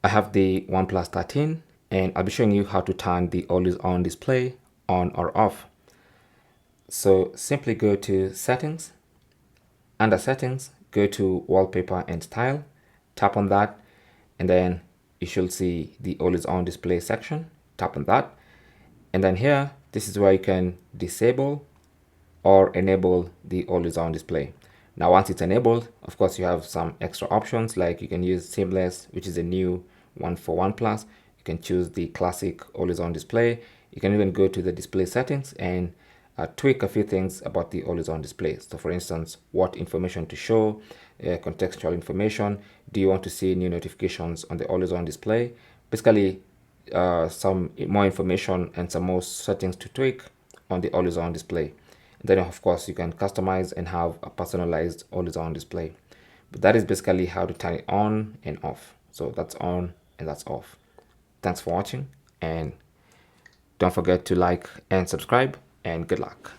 I have the OnePlus 13 and I'll be showing you how to turn the always on display on or off. So simply go to settings. Under settings, go to wallpaper and style, tap on that, and then you should see the always on display section. Tap on that, and then here, this is where you can disable or enable the always on display. Now once it's enabled, of course you have some extra options, like you can use seamless, which is a new one for OnePlus. You can choose the classic always on display. You can even go to the display settings and tweak a few things about the always on display. So for instance, what information to show, contextual information. Do you want to see new notifications on the always on display? Basically, some more information and some more settings to tweak on the always on display. Then of course you can customize and have a personalized always on display. But that is basically how to turn it on and off. So that's on and that's off. Thanks for watching, and don't forget to like and subscribe, and good luck.